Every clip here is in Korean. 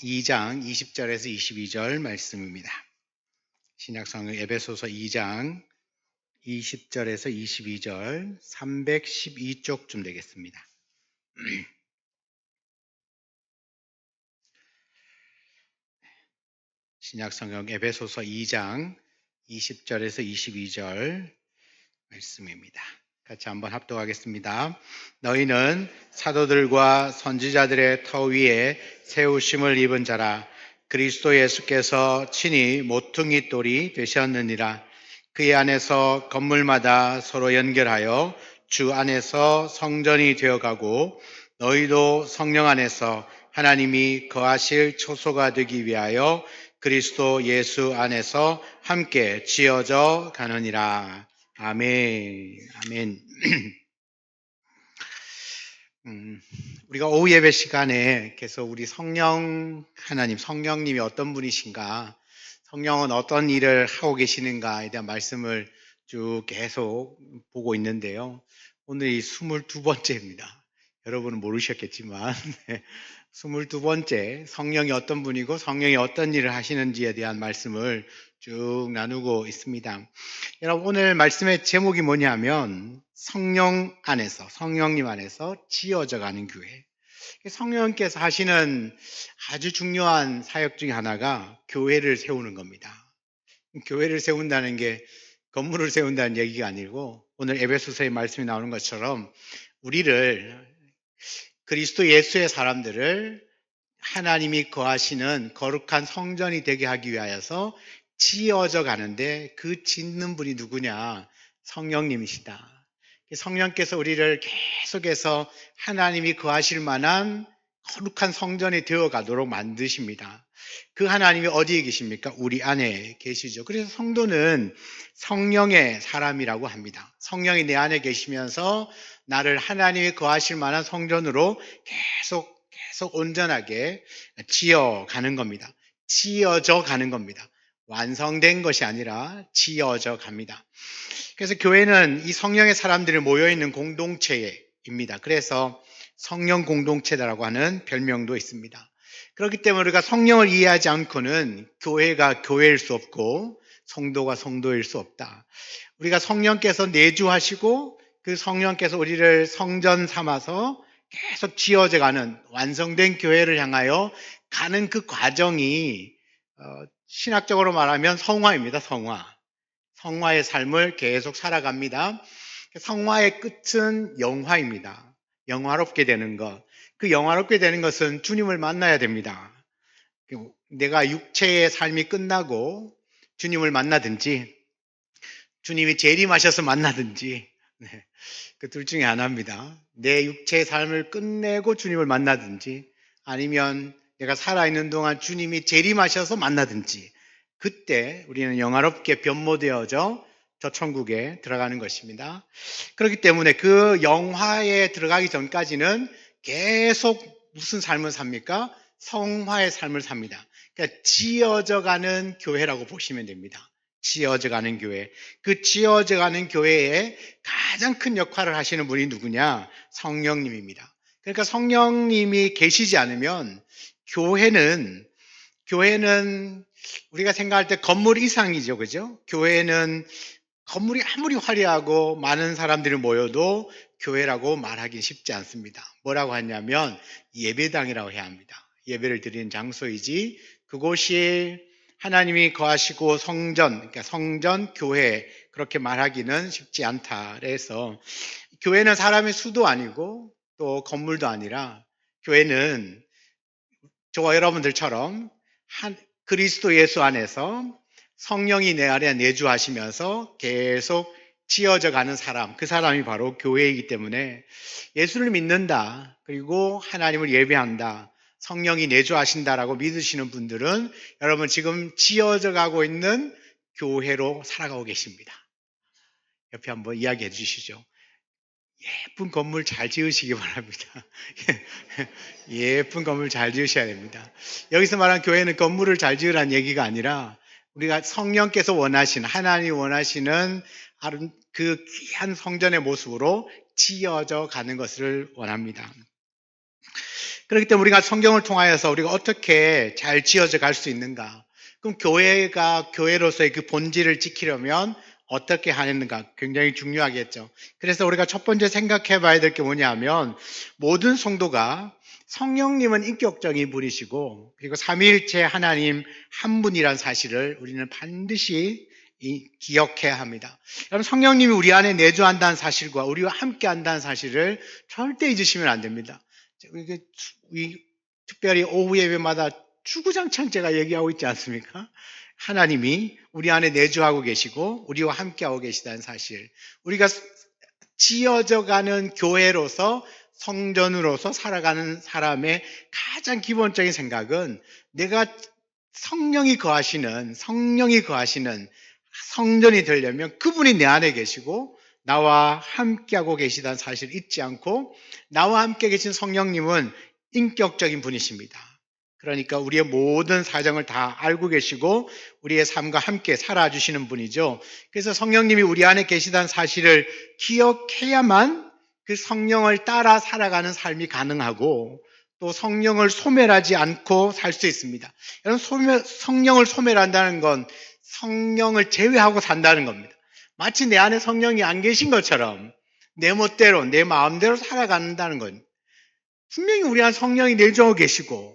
2장 20절에서 22절 말씀입니다. 신약성경 에베소서 2장 20절에서 22절 312쪽쯤 되겠습니다. 신약성경 에베소서 2장 20절에서 22절 말씀입니다. 같이 한번 합독하겠습니다. 너희는 사도들과 선지자들의 터 위에 세우심을 입은 자라. 그리스도 예수께서 친히 모퉁이 돌이 되셨느니라. 그의 안에서 건물마다 서로 연결하여 주 안에서 성전이 되어가고, 너희도 성령 안에서 하나님이 거하실 초소가 되기 위하여 그리스도 예수 안에서 함께 지어져 가느니라. 아멘. 아멘. 우리가 오후 예배 시간에 계속 우리 성령님이 어떤 분이신가, 성령은 어떤 일을 하고 계시는가에 대한 말씀을 쭉 계속 보고 있는데요. 오늘 이 22번째입니다. 여러분은 모르셨겠지만 22번째 성령이 어떤 분이고 성령이 어떤 일을 하시는지에 대한 말씀을 쭉 나누고 있습니다. 여러분, 오늘 말씀의 제목이 뭐냐면 성령님 안에서 지어져 가는 교회. 성령께서 하시는 아주 중요한 사역 중에 하나가 교회를 세우는 겁니다. 교회를 세운다는 게 건물을 세운다는 얘기가 아니고, 오늘 에베소서의 말씀이 나오는 것처럼 우리를, 그리스도 예수의 사람들을 하나님이 거하시는 거룩한 성전이 되게 하기 위하여서 지어져 가는데, 그 짓는 분이 누구냐? 성령님이시다. 성령께서 우리를 계속해서 하나님이 거하실 만한 거룩한 성전이 되어 가도록 만드십니다. 그 하나님이 어디에 계십니까? 우리 안에 계시죠. 그래서 성도는 성령의 사람이라고 합니다. 성령이 내 안에 계시면서 나를 하나님이 거하실 만한 성전으로 계속 온전하게 지어가는 겁니다. 지어져 가는 겁니다. 완성된 것이 아니라 지어져 갑니다. 그래서 교회는 이 성령의 사람들이 모여있는 공동체입니다. 그래서 성령 공동체라고 하는 별명도 있습니다. 그렇기 때문에 우리가 성령을 이해하지 않고는 교회가 교회일 수 없고 성도가 성도일 수 없다. 우리가 성령께서 내주하시고 그 성령께서 우리를 성전 삼아서 계속 지어져 가는 완성된 교회를 향하여 가는 그 과정이 신학적으로 말하면 성화입니다. 성화의 삶을 계속 살아갑니다. 성화의 끝은 영화입니다. 영화롭게 되는 것. 그 영화롭게 되는 것은 주님을 만나야 됩니다. 내가 육체의 삶이 끝나고 주님을 만나든지, 주님이 재림하셔서 만나든지, 그 둘 중에 하나입니다. 내 육체의 삶을 끝내고 주님을 만나든지, 아니면 내가 살아있는 동안 주님이 재림하셔서 만나든지, 그때 우리는 영화롭게 변모되어져 저 천국에 들어가는 것입니다. 그렇기 때문에 그 영화에 들어가기 전까지는 계속 무슨 삶을 삽니까? 성화의 삶을 삽니다. 그러니까 지어져 가는 교회라고 보시면 됩니다. 지어져 가는 교회. 그 지어져 가는 교회에 가장 큰 역할을 하시는 분이 누구냐? 성령님입니다. 그러니까 성령님이 계시지 않으면 교회는 우리가 생각할 때 건물 이상이죠. 그죠? 교회는 건물이 아무리 화려하고 많은 사람들이 모여도 교회라고 말하기 쉽지 않습니다. 뭐라고 하냐면 예배당이라고 해야 합니다. 예배를 드리는 장소이지, 그곳이 하나님이 거하시고 그러니까 성전, 교회, 그렇게 말하기는 쉽지 않다. 그래서 교회는 사람의 수도 아니고 또 건물도 아니라, 교회는 저와 여러분들처럼 그리스도 예수 안에서 성령이 내 안에 내주하시면서 계속 지어져 가는 사람, 그 사람이 바로 교회이기 때문에 예수를 믿는다, 그리고 하나님을 예배한다, 성령이 내주하신다라고 믿으시는 분들은 여러분 지금 지어져 가고 있는 교회로 살아가고 계십니다. 옆에 한번 이야기해 주시죠. 예쁜 건물 잘 지으시기 바랍니다. 예쁜 건물 잘 지으셔야 됩니다. 여기서 말한 교회는 건물을 잘 지으라는 얘기가 아니라, 우리가 성령께서 원하시는, 하나님이 원하시는 그 귀한 성전의 모습으로 지어져 가는 것을 원합니다. 그렇기 때문에 우리가 성경을 통하여서 우리가 어떻게 잘 지어져 갈 수 있는가? 그럼 교회가 교회로서의 그 본질을 지키려면 어떻게 하는가? 굉장히 중요하겠죠. 그래서 우리가 첫 번째 생각해 봐야 될 게 뭐냐면 모든 성도가 성령님은 인격적인 분이시고 그리고 삼위일체 하나님 한 분이란 사실을 우리는 반드시 기억해야 합니다. 여러분 성령님이 우리 안에 내주한다는 사실과 우리와 함께 한다는 사실을 절대 잊으시면 안 됩니다. 특별히 오후 예배마다 주구장창 제가 얘기하고 있지 않습니까? 하나님이 우리 안에 내주하고 계시고 우리와 함께하고 계시다는 사실, 우리가 지어져가는 교회로서 성전으로서 살아가는 사람의 가장 기본적인 생각은 내가 성령이 거하시는 성전이 되려면 그분이 내 안에 계시고 나와 함께하고 계시다는 사실을 잊지 않고 나와 함께 계신 성령님은 인격적인 분이십니다. 그러니까 우리의 모든 사정을 다 알고 계시고 우리의 삶과 함께 살아주시는 분이죠. 그래서 성령님이 우리 안에 계시다는 사실을 기억해야만 그 성령을 따라 살아가는 삶이 가능하고 또 성령을 소멸하지 않고 살 수 있습니다. 여러분 성령을 소멸한다는 건 성령을 제외하고 산다는 겁니다. 마치 내 안에 성령이 안 계신 것처럼 내 멋대로 내 마음대로 살아간다는 건 분명히 우리 안에 성령이 내주하고 계시고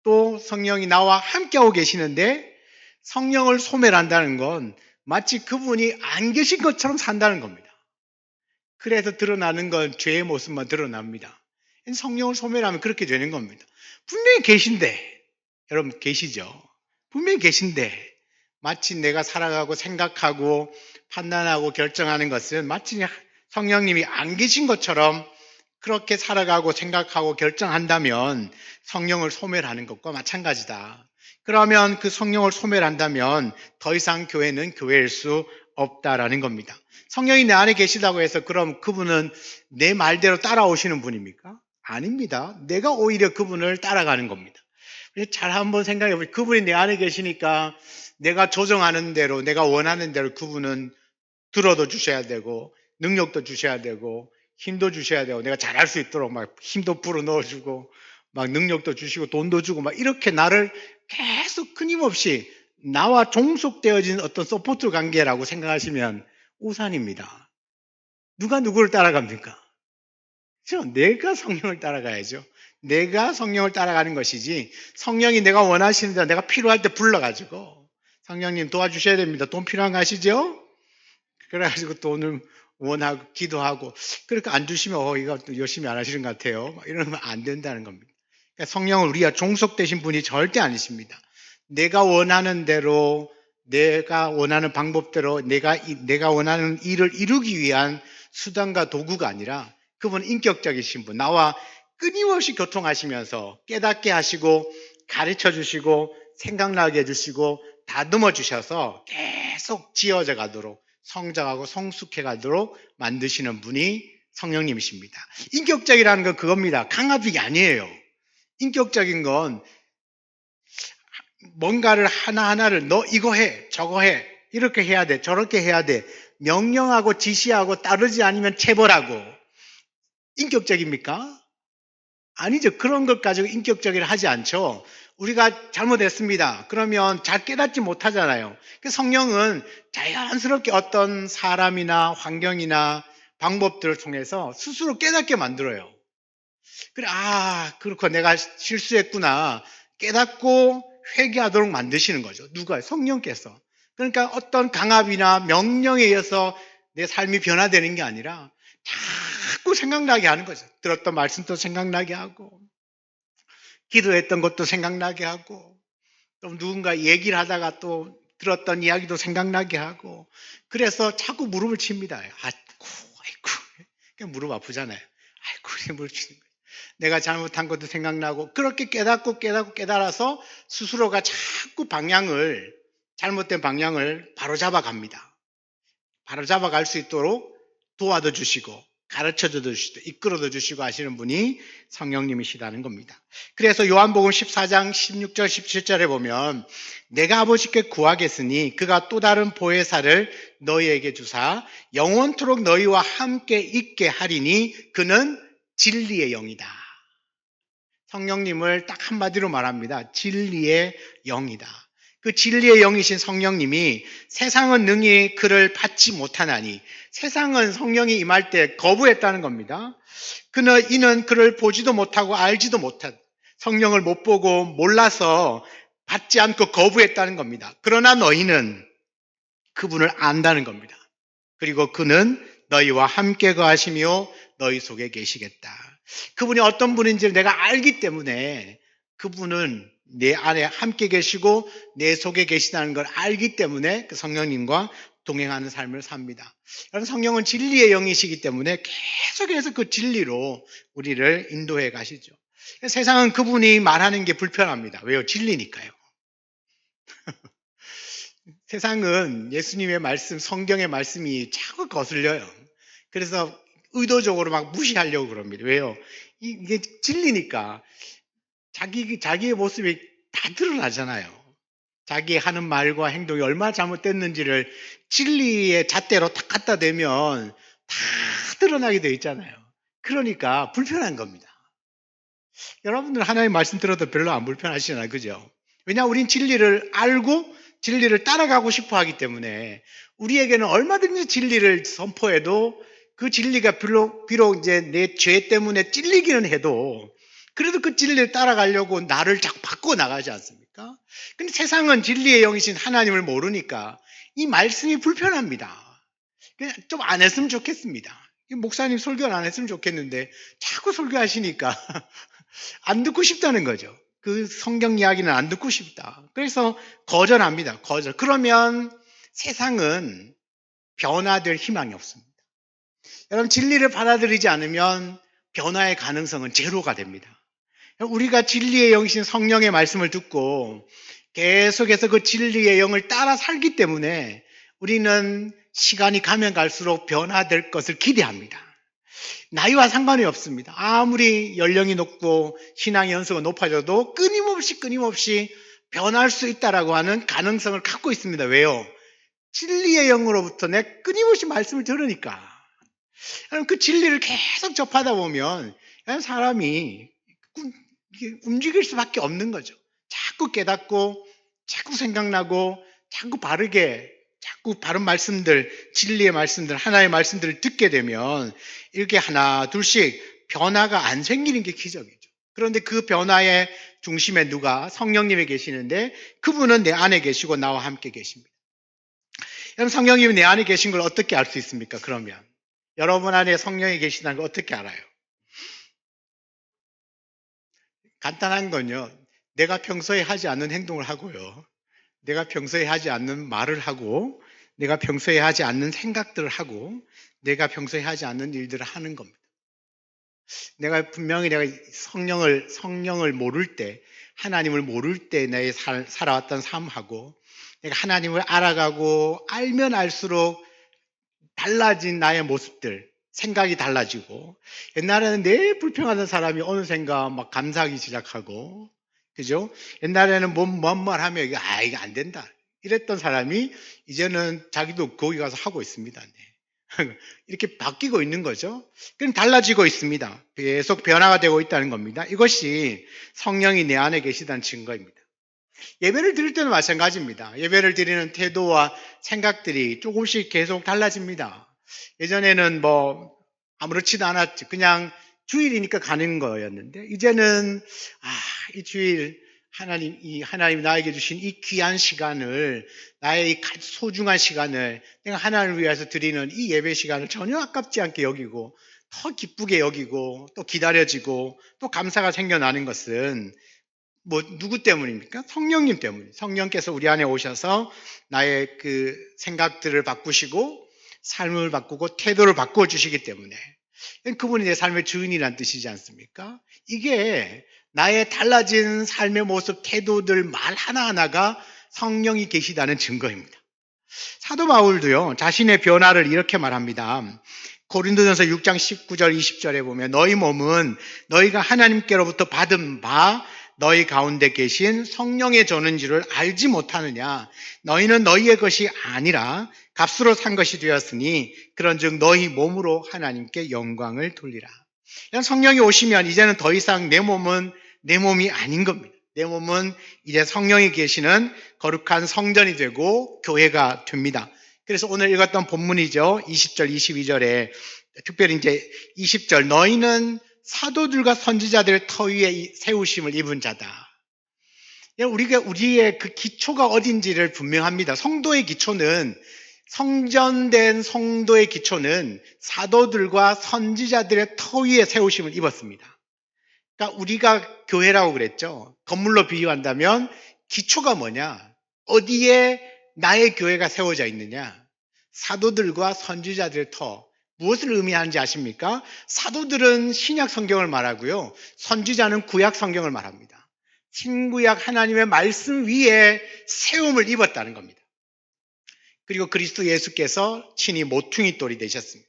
또 성령이 나와 함께하고 계시는데 성령을 소멸한다는 건 마치 그분이 안 계신 것처럼 산다는 겁니다. 그래서 드러나는 건 죄의 모습만 드러납니다. 성령을 소멸하면 그렇게 되는 겁니다. 분명히 계신데, 여러분 계시죠? 분명히 계신데 마치 내가 살아가고 생각하고 판단하고 결정하는 것은 마치 성령님이 안 계신 것처럼 그렇게 살아가고 생각하고 결정한다면 성령을 소멸하는 것과 마찬가지다. 그러면 그 성령을 소멸한다면 더 이상 교회는 교회일 수 없다라는 겁니다. 성령이 내 안에 계시다고 해서 그럼 그분은 내 말대로 따라오시는 분입니까? 아닙니다. 내가 오히려 그분을 따라가는 겁니다. 잘 한번 생각해 보세요. 그분이 내 안에 계시니까 내가 조정하는 대로 내가 원하는 대로 그분은 들어도 주셔야 되고 능력도 주셔야 되고 힘도 주셔야 되고 내가 잘할 수 있도록 막 힘도 불어 넣어주고 막 능력도 주시고 돈도 주고 막 이렇게 나를 계속 끊임없이 나와 종속되어진 어떤 서포트 관계라고 생각하시면 우산입니다. 누가 누구를 따라갑니까? 그렇죠? 내가 성령을 따라가야죠. 내가 성령을 따라가는 것이지 성령이 내가 원하시는 대로 내가 필요할 때 불러가지고 성령님 도와주셔야 됩니다. 돈 필요한 거 아시죠? 그래가지고 돈을 원하고 기도하고 그러니까 안 주시면 이거 열심히 안 하시는 것 같아요. 이러면 안 된다는 겁니다. 그러니까 성령을 우리가 종속되신 분이 절대 아니십니다. 내가 원하는 대로 내가 원하는 방법대로 내가 원하는 일을 이루기 위한 수단과 도구가 아니라 그분은 인격적이신 분, 나와 끊임없이 교통하시면서 깨닫게 하시고 가르쳐 주시고 생각나게 해주시고 다듬어 주셔서 계속 지어져 가도록 성장하고 성숙해 가도록 만드시는 분이 성령님이십니다. 인격적이라는 건 그겁니다. 강압이 아니에요. 인격적인 건 뭔가를 하나하나를 너 이거 해, 저거 해, 이렇게 해야 돼, 저렇게 해야 돼. 명령하고 지시하고 따르지 않으면 체벌하고. 인격적입니까? 아니죠. 그런 것 가지고 인격적이라 하지 않죠. 우리가 잘못했습니다. 그러면 잘 깨닫지 못하잖아요. 성령은 자연스럽게 어떤 사람이나 환경이나 방법들을 통해서 스스로 깨닫게 만들어요. 그래, 그렇고 내가 실수했구나. 깨닫고 회개하도록 만드시는 거죠. 누가? 성령께서. 그러니까 어떤 강압이나 명령에 의해서 내 삶이 변화되는 게 아니라 자꾸 생각나게 하는 거죠. 들었던 말씀도 생각나게 하고 기도했던 것도 생각나게 하고 또 누군가 얘기를 하다가 또 들었던 이야기도 생각나게 하고 그래서 자꾸 무릎을 칩니다. 아이고 무릎 아프잖아요. 아이고 무릎 치는 거예요. 내가 잘못한 것도 생각나고 그렇게 깨닫고 깨달아서 스스로가 자꾸 잘못된 방향을 바로잡아 갑니다. 바로잡아 갈 수 있도록 도와도 주시고 가르쳐도 주시고 이끌어도 주시고 하시는 분이 성령님이시라는 겁니다. 그래서 요한복음 14장 16절 17절에 보면 내가 아버지께 구하겠으니 그가 또 다른 보혜사를 너희에게 주사 영원토록 너희와 함께 있게 하리니 그는 진리의 영이다. 성령님을 딱 한마디로 말합니다. 진리의 영이다. 그 진리의 영이신 성령님이 세상은 능히 그를 받지 못하나니, 세상은 성령이 임할 때 거부했다는 겁니다. 이는 그를 보지도 못하고 알지도 못한, 성령을 못 보고 몰라서 받지 않고 거부했다는 겁니다. 그러나 너희는 그분을 안다는 겁니다. 그리고 그는 너희와 함께 거하시며 너희 속에 계시겠다. 그분이 어떤 분인지를 내가 알기 때문에, 그분은 내 안에 함께 계시고 내 속에 계시다는 걸 알기 때문에 그 성령님과 동행하는 삶을 삽니다. 여러분, 성령은 진리의 영이시기 때문에 계속해서 그 진리로 우리를 인도해 가시죠. 세상은 그분이 말하는 게 불편합니다. 왜요? 진리니까요. 세상은 예수님의 말씀, 성경의 말씀이 자꾸 거슬려요. 그래서 의도적으로 막 무시하려고 그럽니다. 왜요? 이게 진리니까. 자기의 모습이 다 드러나잖아요. 자기 하는 말과 행동이 얼마나 잘못됐는지를 진리의 잣대로 딱 갖다 대면 다 드러나게 되어 있잖아요. 그러니까 불편한 겁니다. 여러분들 하나님 말씀 들어도 별로 안 불편하시잖아요. 그죠? 왜냐하면 우린 진리를 알고 진리를 따라가고 싶어 하기 때문에, 우리에게는 얼마든지 진리를 선포해도 그 진리가 비록 이제 내 죄 때문에 찔리기는 해도 그래도 그 진리를 따라가려고 나를 자꾸 바꿔 나가지 않습니까? 근데 세상은 진리의 영이신 하나님을 모르니까 이 말씀이 불편합니다. 그냥 좀 안 했으면 좋겠습니다. 목사님 설교를 안 했으면 좋겠는데 자꾸 설교하시니까 안 듣고 싶다는 거죠. 그 성경 이야기는 안 듣고 싶다. 그래서 거절합니다. 거절. 그러면 세상은 변화될 희망이 없습니다. 여러분, 진리를 받아들이지 않으면 변화의 가능성은 제로가 됩니다. 우리가 진리의 영이신 성령의 말씀을 듣고 계속해서 그 진리의 영을 따라 살기 때문에 우리는 시간이 가면 갈수록 변화될 것을 기대합니다. 나이와 상관이 없습니다. 아무리 연령이 높고 신앙의 연수가 높아져도 끊임없이 변할 수 있다라고 하는 가능성을 갖고 있습니다. 왜요? 진리의 영으로부터 내 끊임없이 말씀을 들으니까. 그 진리를 계속 접하다 보면 사람이 움직일 수밖에 없는 거죠. 자꾸 깨닫고, 자꾸 생각나고, 자꾸 바른 말씀들, 진리의 말씀들, 하나의 말씀들을 듣게 되면 이렇게 하나 둘씩 변화가 안 생기는 게 기적이죠. 그런데 그 변화의 중심에 누가? 성령님이 계시는데, 그분은 내 안에 계시고 나와 함께 계십니다. 여러분, 성령님이 내 안에 계신 걸 어떻게 알 수 있습니까? 그러면 여러분 안에 성령이 계시다는 걸 어떻게 알아요? 간단한 건요, 내가 평소에 하지 않는 행동을 하고요, 내가 평소에 하지 않는 말을 하고, 내가 평소에 하지 않는 생각들을 하고, 내가 평소에 하지 않는 일들을 하는 겁니다. 분명히 내가 성령을 모를 때, 하나님을 모를 때 내 살아왔던 삶하고, 내가 하나님을 알아가고 알면 알수록 달라진 나의 모습들, 생각이 달라지고, 옛날에는 내 불평하던 사람이 어느샌가 막 감사하기 시작하고, 그죠? 옛날에는 뭔 말 하면 이거 안 된다 이랬던 사람이 이제는 자기도 거기 가서 하고 있습니다. 이렇게 바뀌고 있는 거죠. 그럼 달라지고 있습니다. 계속 변화가 되고 있다는 겁니다. 이것이 성령이 내 안에 계시다는 증거입니다. 예배를 드릴 때는 마찬가지입니다. 예배를 드리는 태도와 생각들이 조금씩 계속 달라집니다. 예전에는 아무렇지도 않았지. 그냥 주일이니까 가는 거였는데, 이제는 이 주일 하나님 나에게 주신 이 귀한 시간을, 나의 이 소중한 시간을 내가 하나님을 위해서 드리는 이 예배 시간을 전혀 아깝지 않게 여기고, 더 기쁘게 여기고, 또 기다려지고, 또 감사가 생겨나는 것은 누구 때문입니까? 성령님 때문에. 성령께서 우리 안에 오셔서 나의 그 생각들을 바꾸시고 삶을 바꾸고 태도를 바꾸어 주시기 때문에, 그분이 내 삶의 주인이란 뜻이지 않습니까? 이게 나의 달라진 삶의 모습, 태도들, 말 하나하나가 성령이 계시다는 증거입니다. 사도 바울도요, 자신의 변화를 이렇게 말합니다. 고린도전서 6장 19절 20절에 보면, 너희 몸은 너희가 하나님께로부터 받은 바 너희 가운데 계신 성령의 전인지를 알지 못하느냐? 너희는 너희의 것이 아니라 값으로 산 것이 되었으니 그런즉 너희 몸으로 하나님께 영광을 돌리라. 성령이 오시면 이제는 더 이상 내 몸은 내 몸이 아닌 겁니다. 내 몸은 이제 성령이 계시는 거룩한 성전이 되고 교회가 됩니다. 그래서 오늘 읽었던 본문이죠. 20절, 22절에 특별히 이제 20절, 너희는 사도들과 선지자들의 터 위에 세우심을 입은 자다. 우리의 그 기초가 어딘지를 분명합니다. 성전된 성도의 기초는 사도들과 선지자들의 터 위에 세우심을 입었습니다. 그러니까 우리가 교회라고 그랬죠. 건물로 비유한다면 기초가 뭐냐? 어디에 나의 교회가 세워져 있느냐? 사도들과 선지자들의 터. 무엇을 의미하는지 아십니까? 사도들은 신약 성경을 말하고요. 선지자는 구약 성경을 말합니다. 신구약 하나님의 말씀 위에 세움을 입었다는 겁니다. 그리고 그리스도 예수께서 친히 모퉁이 돌이 되셨습니다.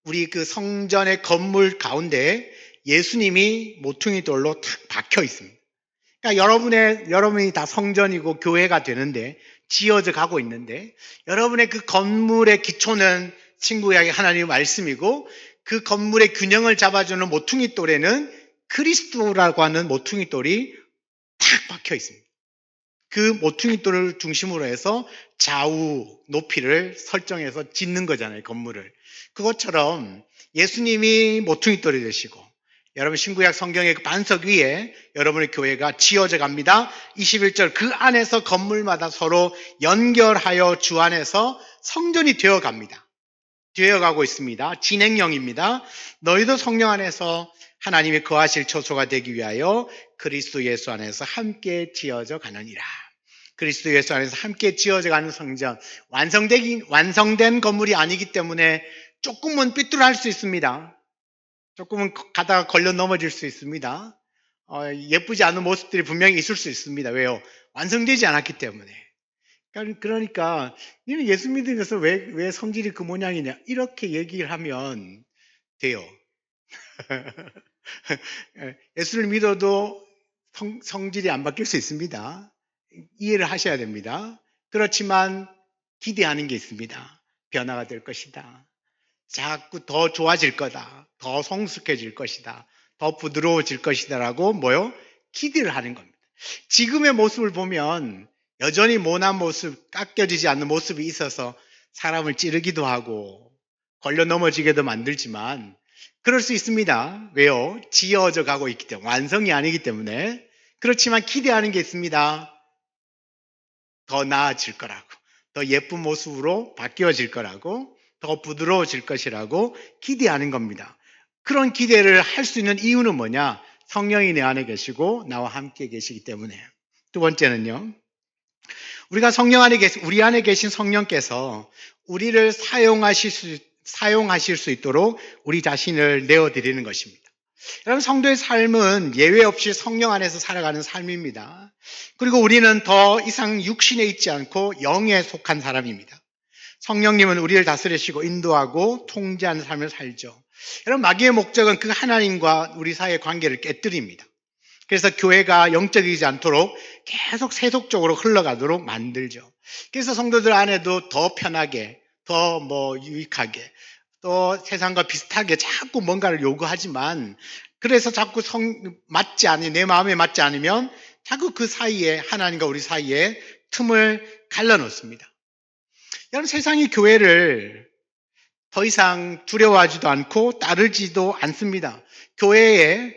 우리 그 성전의 건물 가운데 예수님이 모퉁이 돌로 탁 박혀 있습니다. 그러니까 여러분이 다 성전이고 교회가 되는데, 지어져 가고 있는데, 여러분의 그 건물의 기초는 신구약의 하나님의 말씀이고, 그 건물의 균형을 잡아주는 모퉁이 돌에는 그리스도라고 하는 모퉁이 돌이 탁 박혀 있습니다. 그 모퉁이 돌을 중심으로 해서 좌우 높이를 설정해서 짓는 거잖아요, 건물을. 그것처럼 예수님이 모퉁이 돌이 되시고, 여러분 신구약 성경의 그 반석 위에 여러분의 교회가 지어져 갑니다. 21절, 그 안에서 건물마다 서로 연결하여 주 안에서 성전이 되어 갑니다. 되어가고 있습니다. 진행형입니다. 너희도 성령 안에서 하나님의 거하실 처소가 되기 위하여 그리스도 예수 안에서 함께 지어져 가느니라. 그리스도 예수 안에서 함께 지어져 가는 성전, 완성된 건물이 아니기 때문에 조금은 삐뚤할 수 있습니다. 조금은 가다가 걸려 넘어질 수 있습니다. 예쁘지 않은 모습들이 분명히 있을 수 있습니다. 왜요? 완성되지 않았기 때문에. 그러니까 너는 예수 믿으면서 왜 성질이 그 모양이냐, 이렇게 얘기를 하면 돼요. 예수를 믿어도 성질이 안 바뀔 수 있습니다. 이해를 하셔야 됩니다. 그렇지만 기대하는 게 있습니다. 변화가 될 것이다. 자꾸 더 좋아질 거다. 더 성숙해질 것이다. 더 부드러워질 것이다 라고 기대를 하는 겁니다. 지금의 모습을 보면 여전히 모난 모습, 깎여지지 않는 모습이 있어서 사람을 찌르기도 하고 걸려 넘어지게도 만들지만 그럴 수 있습니다. 왜요? 지어져 가고 있기 때문에, 완성이 아니기 때문에. 그렇지만 기대하는 게 있습니다. 더 나아질 거라고, 더 예쁜 모습으로 바뀌어질 거라고, 더 부드러워질 것이라고 기대하는 겁니다. 그런 기대를 할 수 있는 이유는 뭐냐? 성령이 내 안에 계시고 나와 함께 계시기 때문에. 두 번째는요, 우리 안에 계신 성령께서 우리를 사용하실 수 있도록 우리 자신을 내어드리는 것입니다. 여러분, 성도의 삶은 예외 없이 성령 안에서 살아가는 삶입니다. 그리고 우리는 더 이상 육신에 있지 않고 영에 속한 사람입니다. 성령님은 우리를 다스리시고 인도하고 통제하는 삶을 살죠. 여러분, 마귀의 목적은 그 하나님과 우리 사이의 관계를 깨뜨립니다. 그래서 교회가 영적이지 않도록 계속 세속적으로 흘러가도록 만들죠. 그래서 성도들 안에도 더 편하게, 더 유익하게, 또 세상과 비슷하게 자꾸 뭔가를 요구하지만, 그래서 자꾸 내 마음에 맞지 않으면 자꾸 그 사이에, 하나님과 우리 사이에 틈을 갈라놓습니다. 여러분, 세상이 교회를 더 이상 두려워하지도 않고 따르지도 않습니다. 교회에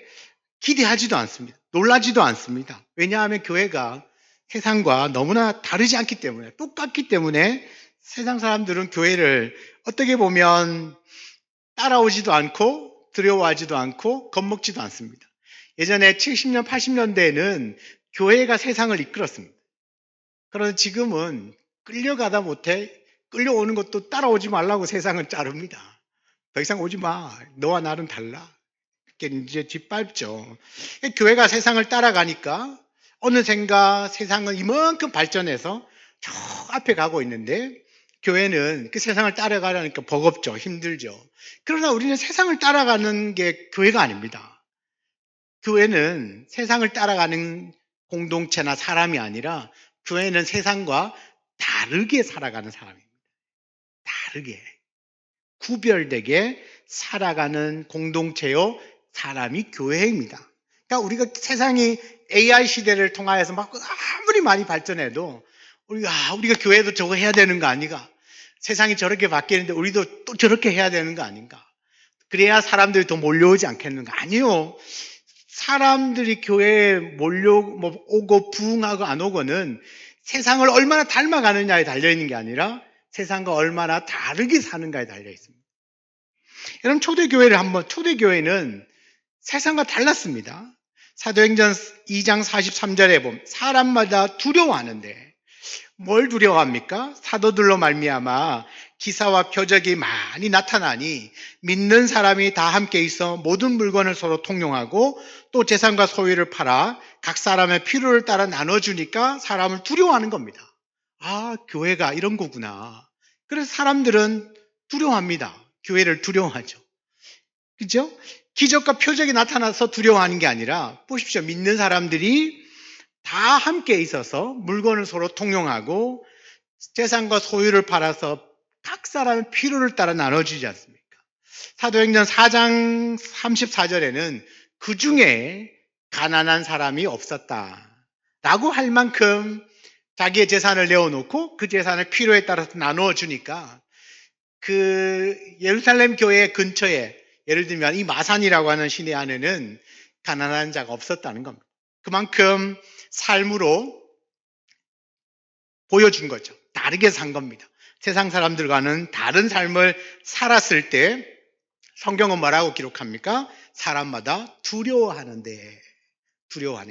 기대하지도 않습니다. 놀라지도 않습니다. 왜냐하면 교회가 세상과 너무나 다르지 않기 때문에, 똑같기 때문에 세상 사람들은 교회를 어떻게 보면 따라오지도 않고 두려워하지도 않고 겁먹지도 않습니다. 예전에 70년, 80년대에는 교회가 세상을 이끌었습니다. 그런데 지금은 끌려가다 못해 끌려오는 것도 따라오지 말라고 세상은 자릅니다. 더 이상 오지 마. 너와 나는 달라. 이렇게 이제 뒷밟죠. 교회가 세상을 따라가니까 어느샌가 세상은 이만큼 발전해서 저 앞에 가고 있는데, 교회는 그 세상을 따라가려니까 버겁죠. 힘들죠. 그러나 우리는 세상을 따라가는 게 교회가 아닙니다. 교회는 세상을 따라가는 공동체나 사람이 아니라 교회는 세상과 다르게 살아가는 사람입니다. 다르게, 구별되게 살아가는 공동체요, 사람이 교회입니다. 그러니까 우리가 세상이 AI 시대를 통하여서 막 아무리 많이 발전해도 우리가 교회도 저거 해야 되는 거 아닌가? 세상이 저렇게 바뀌는데 우리도 또 저렇게 해야 되는 거 아닌가? 그래야 사람들이 더 몰려오지 않겠는가? 아니요. 사람들이 교회에 오고 부흥하고 안 오고는 세상을 얼마나 닮아가느냐에 달려있는 게 아니라 세상과 얼마나 다르게 사는가에 달려있습니다. 여러분, 초대교회는 세상과 달랐습니다. 사도행전 2장 43절에 보면 사람마다 두려워하는데 뭘 두려워합니까? 사도들로 말미암아 기사와 표적이 많이 나타나니 믿는 사람이 다 함께 있어 모든 물건을 서로 통용하고 또 재산과 소유를 팔아 각 사람의 필요를 따라 나눠주니까 사람을 두려워하는 겁니다. 아, 교회가 이런 거구나. 그래서 사람들은 두려워합니다. 교회를 두려워하죠. 그죠? 기적과 표적이 나타나서 두려워하는 게 아니라 보십시오. 믿는 사람들이 다 함께 있어서 물건을 서로 통용하고 재산과 소유를 팔아서 각 사람의 필요를 따라 나눠주지 않습니까? 사도행전 4장 34절에는 그 중에 가난한 사람이 없었다 라고 할 만큼 자기의 재산을 내어놓고 그 재산을 필요에 따라서 나누어 주니까 그 예루살렘 교회 근처에 예를 들면 이 마산이라고 하는 시내 안에는 가난한 자가 없었다는 겁니다. 그만큼 삶으로 보여준 거죠. 다르게 산 겁니다. 세상 사람들과는 다른 삶을 살았을 때 성경은 뭐라고 기록합니까? 사람마다 두려워하는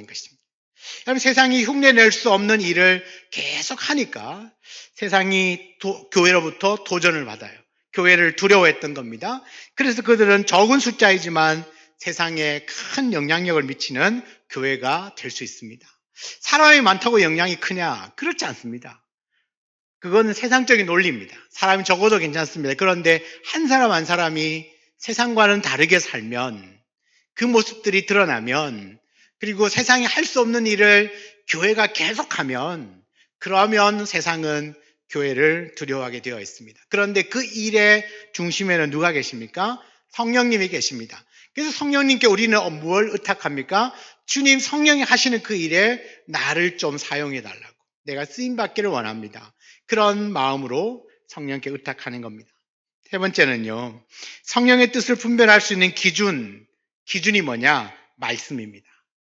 것입니다. 여러분, 세상이 흉내낼 수 없는 일을 계속 하니까 세상이 교회로부터 도전을 받아요. 교회를 두려워했던 겁니다. 그래서 그들은 적은 숫자이지만 세상에 큰 영향력을 미치는 교회가 될 수 있습니다. 사람이 많다고 영향이 크냐? 그렇지 않습니다. 그거는 세상적인 논리입니다. 사람이 적어도 괜찮습니다. 그런데 한 사람 한 사람이 세상과는 다르게 살면, 그 모습들이 드러나면, 그리고 세상이 할 수 없는 일을 교회가 계속하면, 그러면 세상은 교회를 두려워하게 되어 있습니다. 그런데 그 일의 중심에는 누가 계십니까? 성령님이 계십니다. 그래서 성령님께 우리는 뭘 의탁합니까? 주님, 성령이 하시는 그 일에 나를 좀 사용해 달라고. 내가 쓰임받기를 원합니다. 그런 마음으로 성령께 의탁하는 겁니다. 세 번째는요, 성령의 뜻을 분별할 수 있는 기준이 뭐냐? 말씀입니다.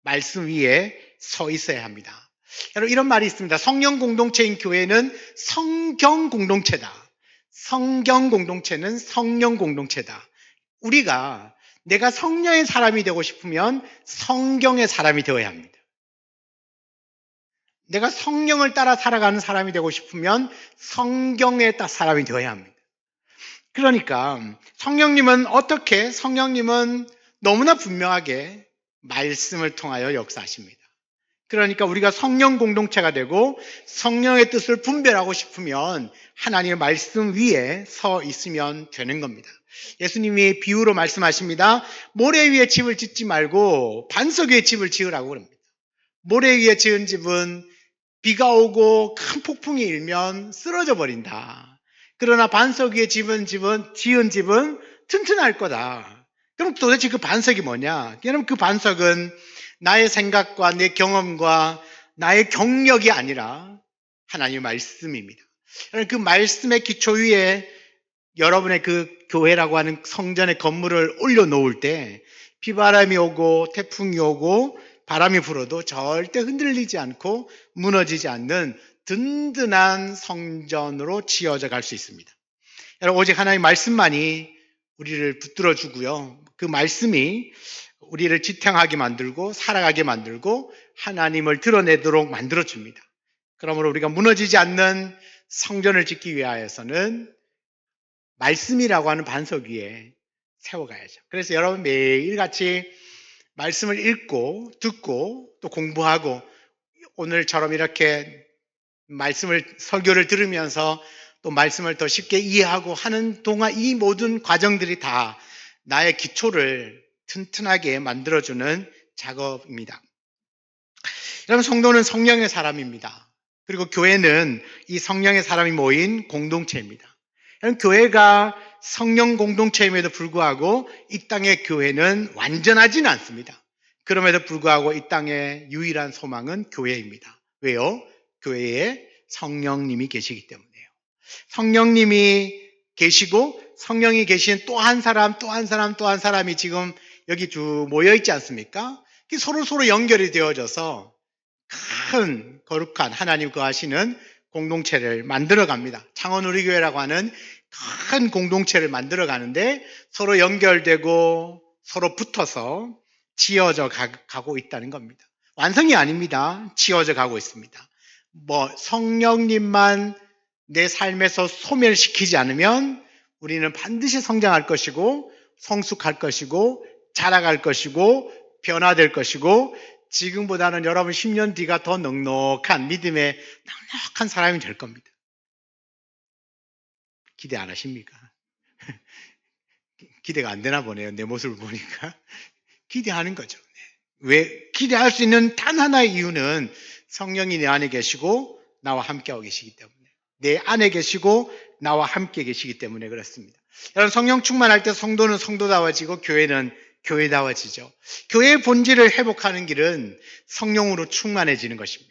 말씀 위에 서 있어야 합니다. 여러분, 이런 말이 있습니다. 성령 공동체인 교회는 성경 공동체다. 성경 공동체는 성령 공동체다. 내가 성령의 사람이 되고 싶으면 성경의 사람이 되어야 합니다. 내가 성령을 따라 살아가는 사람이 되고 싶으면 성경에 따라 사람이 되어야 합니다. 그러니까 성령님은 너무나 분명하게 말씀을 통하여 역사하십니다. 그러니까 우리가 성령 공동체가 되고 성령의 뜻을 분별하고 싶으면 하나님의 말씀 위에 서 있으면 되는 겁니다. 예수님이 비유로 말씀하십니다. 모래 위에 집을 짓지 말고 반석 위에 집을 지으라고 그럽니다. 모래 위에 지은 집은 비가 오고 큰 폭풍이 일면 쓰러져 버린다. 그러나 반석 위에 지은 집은 튼튼할 거다. 그럼 도대체 그 반석이 뭐냐? 여러분, 그 반석은 나의 생각과 내 경험과 나의 경력이 아니라 하나님의 말씀입니다. 그 말씀의 기초 위에 여러분의 그 교회라고 하는 성전의 건물을 올려놓을 때 비바람이 오고 태풍이 오고 바람이 불어도 절대 흔들리지 않고 무너지지 않는 든든한 성전으로 지어져 갈 수 있습니다. 여러분, 오직 하나님의 말씀만이 우리를 붙들어 주고요. 그 말씀이 우리를 지탱하게 만들고 살아가게 만들고 하나님을 드러내도록 만들어 줍니다. 그러므로 우리가 무너지지 않는 성전을 짓기 위하여서는 말씀이라고 하는 반석 위에 세워가야죠. 그래서 여러분, 매일같이 말씀을 읽고 듣고 또 공부하고 오늘처럼 이렇게 설교를 들으면서 또 말씀을 더 쉽게 이해하고 하는 동안 이 모든 과정들이 다 나의 기초를 튼튼하게 만들어주는 작업입니다. 여러분, 성도는 성령의 사람입니다. 그리고 교회는 이 성령의 사람이 모인 공동체입니다. 여러분, 교회가 성령 공동체임에도 불구하고 이 땅의 교회는 완전하지는 않습니다. 그럼에도 불구하고 이 땅의 유일한 소망은 교회입니다. 왜요? 교회에 성령님이 계시기 때문이에요. 성령님이 계시고 성령이 계신 또 한 사람, 또 한 사람, 또 한 사람이 지금 여기 쭉 모여 있지 않습니까? 서로 연결이 되어져서 큰 거룩한 하나님 거하시는 공동체를 만들어 갑니다. 창원우리교회라고 하는 큰 공동체를 만들어 가는데 서로 연결되고 서로 붙어서 지어져 가고 있다는 겁니다. 완성이 아닙니다. 지어져 가고 있습니다. 성령님만 내 삶에서 소멸시키지 않으면 우리는 반드시 성장할 것이고 성숙할 것이고 자라갈 것이고 변화될 것이고 지금보다는 여러분 10년 뒤가 더 넉넉한 믿음의 넉넉한 사람이 될 겁니다. 기대 안 하십니까? 기대가 안 되나 보네요. 내 모습을 보니까. 기대하는 거죠. 왜? 기대할 수 있는 단 하나의 이유는 성령이 내 안에 계시고 나와 함께하고 계시기 때문에. 내 안에 계시고 나와 함께 계시기 때문에 그렇습니다. 여러분 성령 충만할 때 성도는 성도다워지고 교회는 교회다워지죠. 교회의 본질을 회복하는 길은 성령으로 충만해지는 것입니다.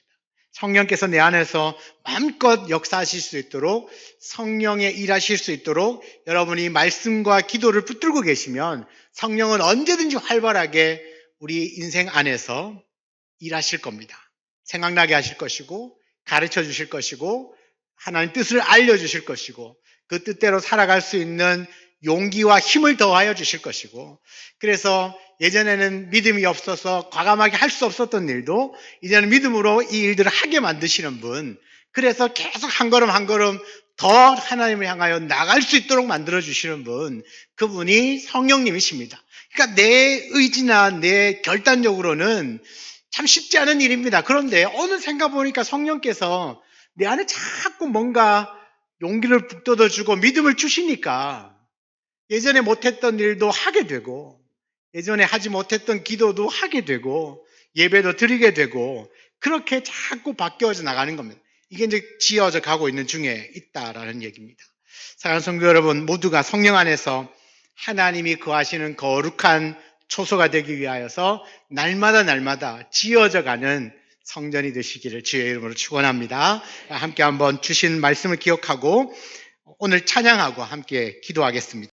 성령께서 내 안에서 마음껏 역사하실 수 있도록 성령의 일하실 수 있도록 여러분이 말씀과 기도를 붙들고 계시면 성령은 언제든지 활발하게 우리 인생 안에서 일하실 겁니다. 생각나게 하실 것이고 가르쳐 주실 것이고 하나님 뜻을 알려주실 것이고 그 뜻대로 살아갈 수 있는 용기와 힘을 더하여 주실 것이고 그래서 예전에는 믿음이 없어서 과감하게 할 수 없었던 일도 이제는 믿음으로 이 일들을 하게 만드시는 분 그래서 계속 한 걸음 한 걸음 더 하나님을 향하여 나갈 수 있도록 만들어 주시는 분 그분이 성령님이십니다. 그러니까 내 의지나 내 결단적으로는 참 쉽지 않은 일입니다. 그런데 어느샌가 보니까 성령께서 내 안에 자꾸 뭔가 용기를 북돋아주고 믿음을 주시니까 예전에 못했던 일도 하게 되고 예전에 하지 못했던 기도도 하게 되고 예배도 드리게 되고 그렇게 자꾸 바뀌어져 나가는 겁니다. 이게 이제 지어져 가고 있는 중에 있다라는 얘기입니다. 사랑하는 성도 여러분 모두가 성령 안에서 하나님이 거하시는 거룩한 초소가 되기 위하여서 날마다 지어져 가는 성전이 되시기를 주의 이름으로 축원합니다. 함께 한번 주신 말씀을 기억하고 오늘 찬양하고 함께 기도하겠습니다.